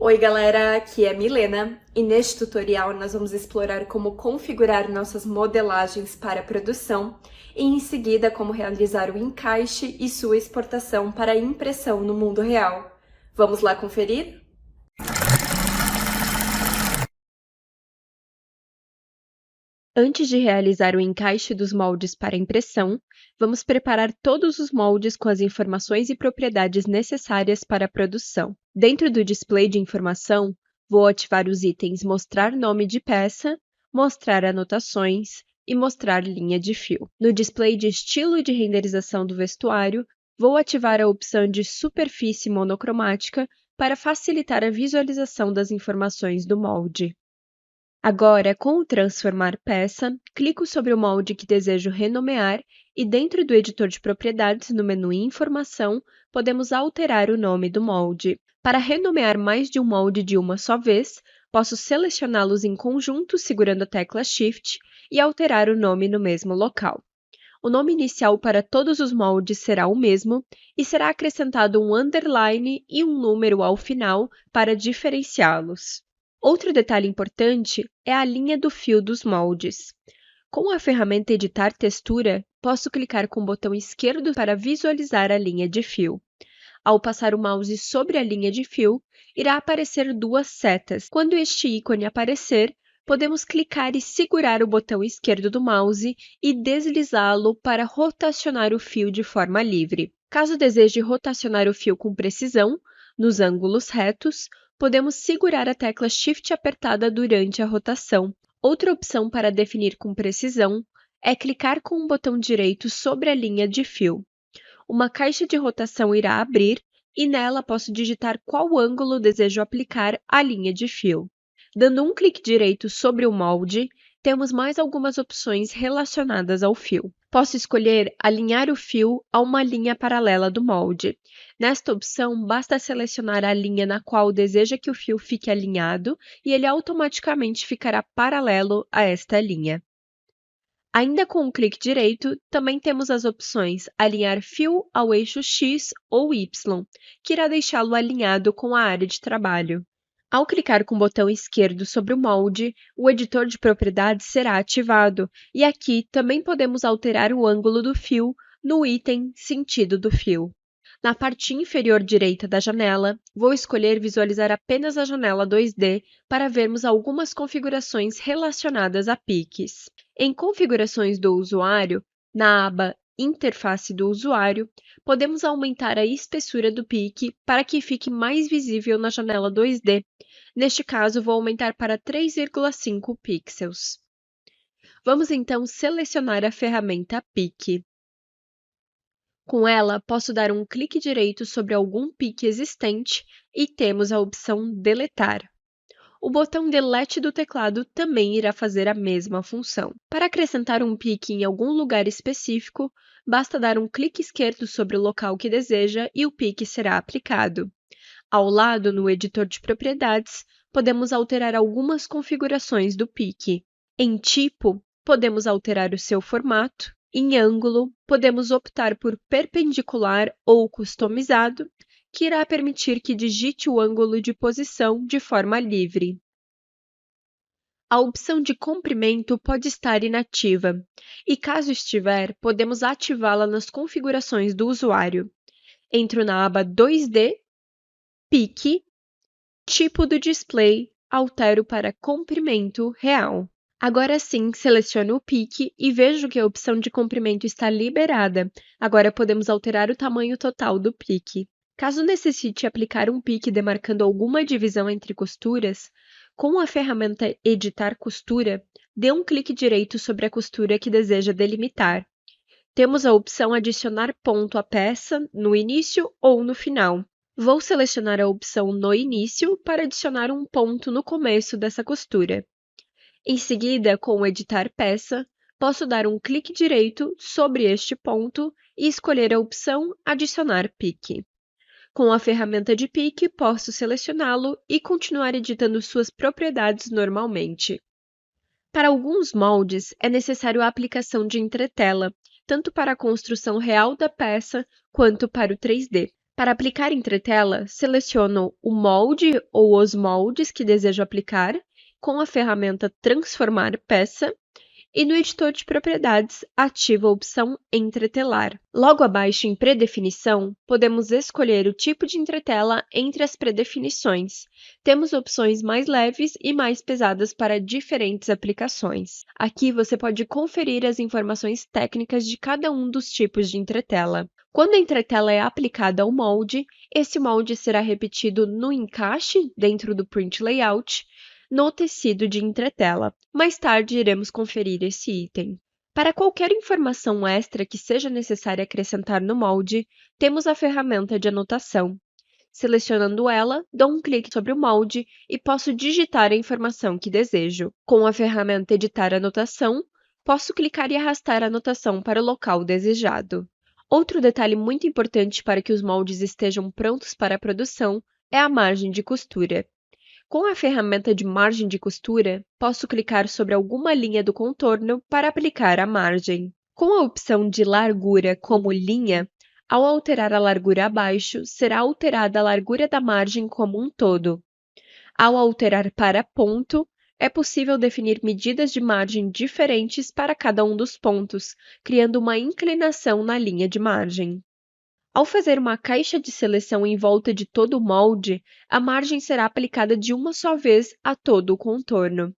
Oi galera, aqui é Milena e neste tutorial nós vamos explorar como configurar nossas modelagens para produção e em seguida como realizar o encaixe e sua exportação para impressão no mundo real. Vamos lá conferir? Antes de realizar o encaixe dos moldes para impressão, vamos preparar todos os moldes com as informações e propriedades necessárias para a produção. Dentro do display de informação, vou ativar os itens Mostrar nome de peça, Mostrar anotações e Mostrar linha de fio. No display de estilo de renderização do vestuário, vou ativar a opção de Superfície monocromática para facilitar a visualização das informações do molde. Agora, com o Transformar Peça, clico sobre o molde que desejo renomear e dentro do editor de propriedades, no menu Informação, podemos alterar o nome do molde. Para renomear mais de um molde de uma só vez, posso selecioná-los em conjunto segurando a tecla Shift e alterar o nome no mesmo local. O nome inicial para todos os moldes será o mesmo e será acrescentado um underline e um número ao final para diferenciá-los. Outro detalhe importante é a linha do fio dos moldes. Com a ferramenta Editar Textura, posso clicar com o botão esquerdo para visualizar a linha de fio. Ao passar o mouse sobre a linha de fio, irá aparecer duas setas. Quando este ícone aparecer, podemos clicar e segurar o botão esquerdo do mouse e deslizá-lo para rotacionar o fio de forma livre. Caso deseje rotacionar o fio com precisão, nos ângulos retos, podemos segurar a tecla Shift apertada durante a rotação. Outra opção para definir com precisão é clicar com o botão direito sobre a linha de fio. Uma caixa de rotação irá abrir e nela posso digitar qual ângulo desejo aplicar à linha de fio. Dando um clique direito sobre o molde, temos mais algumas opções relacionadas ao fio. Posso escolher alinhar o fio a uma linha paralela do molde. Nesta opção, basta selecionar a linha na qual deseja que o fio fique alinhado e ele automaticamente ficará paralelo a esta linha. Ainda com o clique direito, também temos as opções Alinhar fio ao eixo X ou Y, que irá deixá-lo alinhado com a área de trabalho. Ao clicar com o botão esquerdo sobre o molde, o editor de propriedades será ativado, e aqui também podemos alterar o ângulo do fio no item Sentido do fio. Na parte inferior direita da janela, vou escolher visualizar apenas a janela 2D para vermos algumas configurações relacionadas a piques. Em Configurações do usuário, na aba Interface do usuário, podemos aumentar a espessura do pique para que fique mais visível na janela 2D. Neste caso, vou aumentar para 3,5 pixels. Vamos então selecionar a ferramenta Pique. Com ela, posso dar um clique direito sobre algum pique existente e temos a opção Deletar. O botão Delete do teclado também irá fazer a mesma função. Para acrescentar um pique em algum lugar específico, basta dar um clique esquerdo sobre o local que deseja e o pique será aplicado. Ao lado, no editor de propriedades, podemos alterar algumas configurações do pique. Em Tipo, podemos alterar o seu formato. Em ângulo, podemos optar por perpendicular ou customizado, que irá permitir que digite o ângulo de posição de forma livre. A opção de comprimento pode estar inativa, e caso estiver, podemos ativá-la nas configurações do usuário. Entro na aba 2D, Pique, Tipo do display, altero para comprimento real. Agora sim, seleciono o pique e vejo que a opção de comprimento está liberada. Agora podemos alterar o tamanho total do pique. Caso necessite aplicar um pique demarcando alguma divisão entre costuras, com a ferramenta Editar Costura, dê um clique direito sobre a costura que deseja delimitar. Temos a opção Adicionar ponto à peça no início ou no final. Vou selecionar a opção No início para adicionar um ponto no começo dessa costura. Em seguida, com o Editar Peça, posso dar um clique direito sobre este ponto e escolher a opção Adicionar pique. Com a ferramenta de pique, posso selecioná-lo e continuar editando suas propriedades normalmente. Para alguns moldes, é necessário a aplicação de entretela, tanto para a construção real da peça quanto para o 3D. Para aplicar entretela, seleciono o molde ou os moldes que desejo aplicar com a ferramenta Transformar peça e no editor de propriedades ativo a opção Entretelar. Logo abaixo em Predefinição, podemos escolher o tipo de entretela entre as predefinições. Temos opções mais leves e mais pesadas para diferentes aplicações. Aqui você pode conferir as informações técnicas de cada um dos tipos de entretela. Quando a entretela é aplicada ao molde, esse molde será repetido no encaixe dentro do Print Layout, no tecido de entretela. Mais tarde iremos conferir esse item. Para qualquer informação extra que seja necessária acrescentar no molde, temos a ferramenta de anotação. Selecionando ela, dou um clique sobre o molde e posso digitar a informação que desejo. Com a ferramenta Editar Anotação, posso clicar e arrastar a anotação para o local desejado. Outro detalhe muito importante para que os moldes estejam prontos para a produção é a margem de costura. Com a ferramenta de margem de costura, posso clicar sobre alguma linha do contorno para aplicar a margem. Com a opção de largura como linha, ao alterar a largura abaixo, será alterada a largura da margem como um todo. Ao alterar para ponto, é possível definir medidas de margem diferentes para cada um dos pontos, criando uma inclinação na linha de margem. Ao fazer uma caixa de seleção em volta de todo o molde, a margem será aplicada de uma só vez a todo o contorno.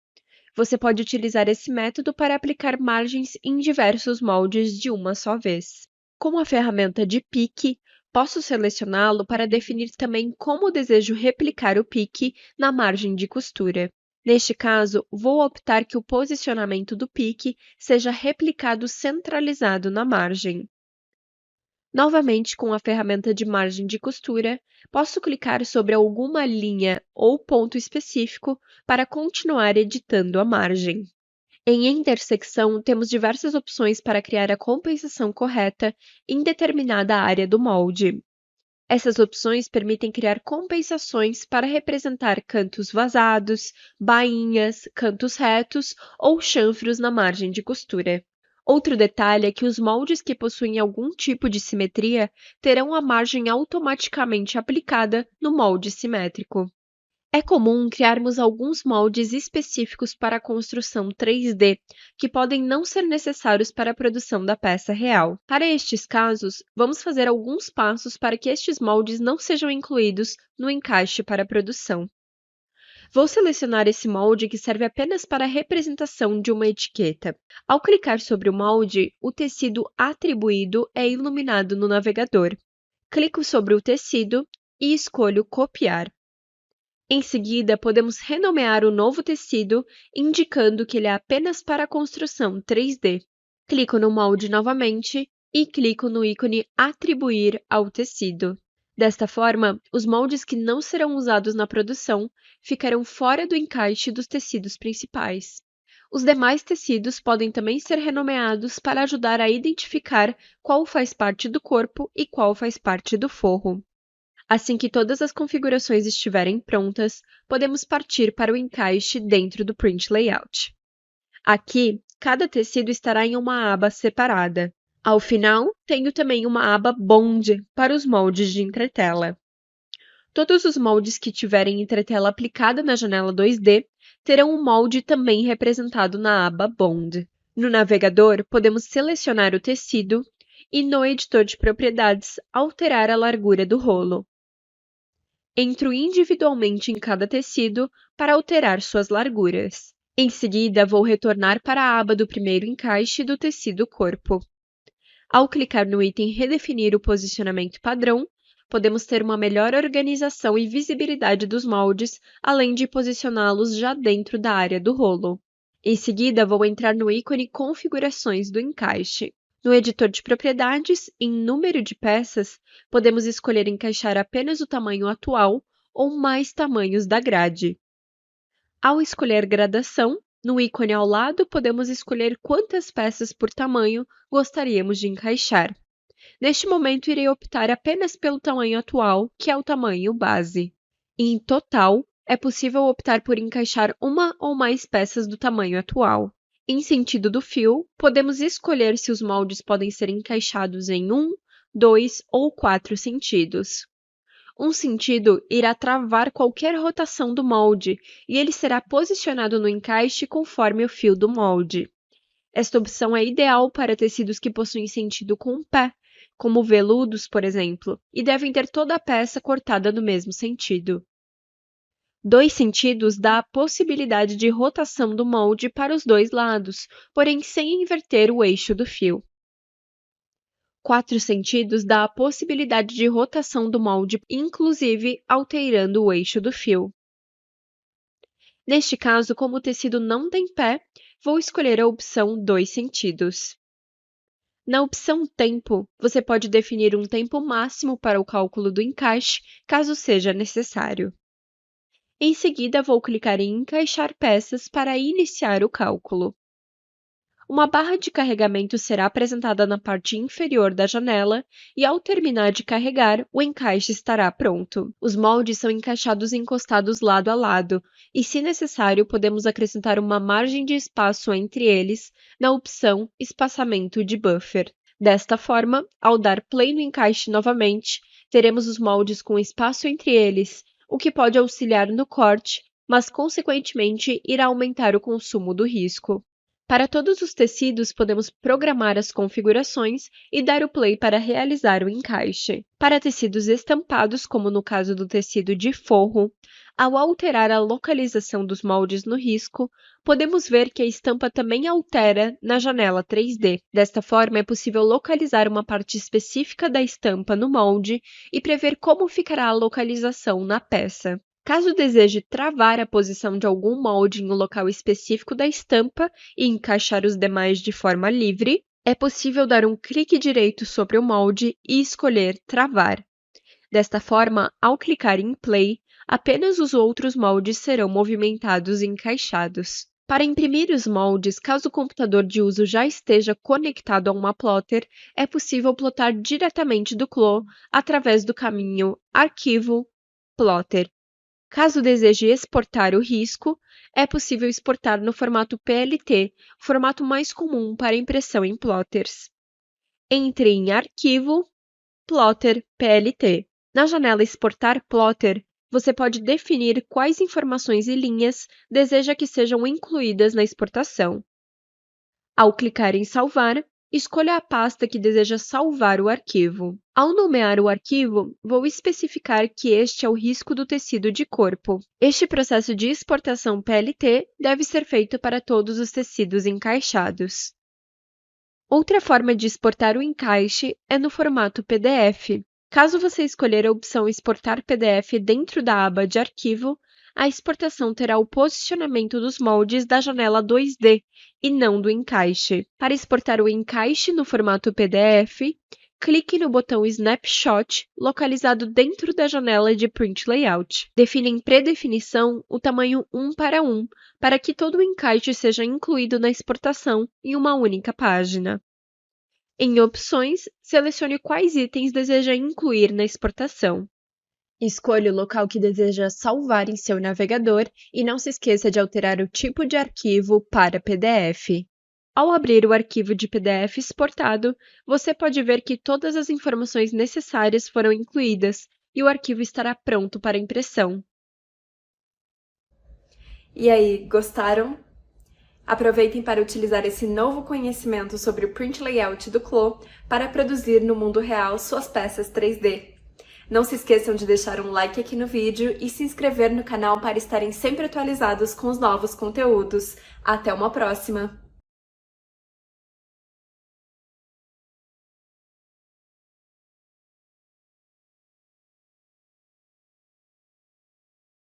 Você pode utilizar esse método para aplicar margens em diversos moldes de uma só vez. Com a ferramenta de pique, posso selecioná-lo para definir também como desejo replicar o pique na margem de costura. Neste caso, vou optar que o posicionamento do pique seja replicado centralizado na margem. Novamente, com a ferramenta de margem de costura, posso clicar sobre alguma linha ou ponto específico para continuar editando a margem. Em intersecção, temos diversas opções para criar a compensação correta em determinada área do molde. Essas opções permitem criar compensações para representar cantos vazados, bainhas, cantos retos ou chanfros na margem de costura. Outro detalhe é que os moldes que possuem algum tipo de simetria terão a margem automaticamente aplicada no molde simétrico. É comum criarmos alguns moldes específicos para a construção 3D, que podem não ser necessários para a produção da peça real. Para estes casos, vamos fazer alguns passos para que estes moldes não sejam incluídos no encaixe para a produção. Vou selecionar esse molde que serve apenas para a representação de uma etiqueta. Ao clicar sobre o molde, o tecido atribuído é iluminado no navegador. Clico sobre o tecido e escolho Copiar. Em seguida, podemos renomear o novo tecido, indicando que ele é apenas para a construção 3D. Clico no molde novamente e clico no ícone Atribuir ao tecido. Desta forma, os moldes que não serão usados na produção ficarão fora do encaixe dos tecidos principais. Os demais tecidos podem também ser renomeados para ajudar a identificar qual faz parte do corpo e qual faz parte do forro. Assim que todas as configurações estiverem prontas, podemos partir para o encaixe dentro do Print Layout. Aqui, cada tecido estará em uma aba separada. Ao final, tenho também uma aba Bond para os moldes de entretela. Todos os moldes que tiverem entretela aplicada na janela 2D terão um molde também representado na aba Bond. No navegador, podemos selecionar o tecido e, no editor de propriedades, alterar a largura do rolo. Entro individualmente em cada tecido para alterar suas larguras. Em seguida, vou retornar para a aba do primeiro encaixe do tecido corpo. Ao clicar no item Redefinir o posicionamento padrão, podemos ter uma melhor organização e visibilidade dos moldes, além de posicioná-los já dentro da área do rolo. Em seguida, vou entrar no ícone Configurações do encaixe. No editor de propriedades, em Número de peças, podemos escolher encaixar apenas o tamanho atual ou mais tamanhos da grade. Ao escolher gradação, no ícone ao lado, podemos escolher quantas peças por tamanho gostaríamos de encaixar. Neste momento, irei optar apenas pelo tamanho atual, que é o tamanho base. Em total, é possível optar por encaixar uma ou mais peças do tamanho atual. Em sentido do fio, podemos escolher se os moldes podem ser encaixados em 1, 2 ou 4 sentidos. Um sentido irá travar qualquer rotação do molde e ele será posicionado no encaixe conforme o fio do molde. Esta opção é ideal para tecidos que possuem sentido com o pé, como veludos, por exemplo, e devem ter toda a peça cortada no mesmo sentido. Dois sentidos dá a possibilidade de rotação do molde para os dois lados, porém sem inverter o eixo do fio. 4 sentidos dá a possibilidade de rotação do molde, inclusive alterando o eixo do fio. Neste caso, como o tecido não tem pé, vou escolher a opção 2 sentidos. Na opção Tempo, você pode definir um tempo máximo para o cálculo do encaixe, caso seja necessário. Em seguida, vou clicar em Encaixar peças para iniciar o cálculo. Uma barra de carregamento será apresentada na parte inferior da janela e, ao terminar de carregar, o encaixe estará pronto. Os moldes são encaixados encostados lado a lado e, se necessário, podemos acrescentar uma margem de espaço entre eles na opção Espaçamento de Buffer. Desta forma, ao dar play no encaixe novamente, teremos os moldes com espaço entre eles, o que pode auxiliar no corte, mas, consequentemente, irá aumentar o consumo do risco. Para todos os tecidos, podemos programar as configurações e dar o play para realizar o encaixe. Para tecidos estampados, como no caso do tecido de forro, ao alterar a localização dos moldes no risco, podemos ver que a estampa também altera na janela 3D. Desta forma, é possível localizar uma parte específica da estampa no molde e prever como ficará a localização na peça. Caso deseje travar a posição de algum molde em um local específico da estampa e encaixar os demais de forma livre, é possível dar um clique direito sobre o molde e escolher Travar. Desta forma, ao clicar em Play, apenas os outros moldes serão movimentados e encaixados. Para imprimir os moldes, caso o computador de uso já esteja conectado a uma plotter, é possível plotar diretamente do CLO através do caminho Arquivo, Plotter. Caso deseje exportar o risco, é possível exportar no formato PLT, o formato mais comum para impressão em plotters. Entre em Arquivo, Plotter, PLT. Na janela Exportar Plotter, você pode definir quais informações e linhas deseja que sejam incluídas na exportação. Ao clicar em Salvar, escolha a pasta que deseja salvar o arquivo. Ao nomear o arquivo, vou especificar que este é o risco do tecido de corpo. Este processo de exportação PLT deve ser feito para todos os tecidos encaixados. Outra forma de exportar o encaixe é no formato PDF. Caso você escolher a opção Exportar PDF dentro da aba de Arquivo, a exportação terá o posicionamento dos moldes da janela 2D e não do encaixe. Para exportar o encaixe no formato PDF, clique no botão Snapshot, localizado dentro da janela de Print Layout. Defina em Predefinição o tamanho 1:1, para que todo o encaixe seja incluído na exportação em uma única página. Em Opções, selecione quais itens deseja incluir na exportação. Escolha o local que deseja salvar em seu navegador e não se esqueça de alterar o tipo de arquivo para PDF. Ao abrir o arquivo de PDF exportado, você pode ver que todas as informações necessárias foram incluídas e o arquivo estará pronto para impressão. E aí, gostaram? Aproveitem para utilizar esse novo conhecimento sobre o Print Layout do CLO para produzir no mundo real suas peças 3D. Não se esqueçam de deixar um like aqui no vídeo e se inscrever no canal para estarem sempre atualizados com os novos conteúdos. Até uma próxima!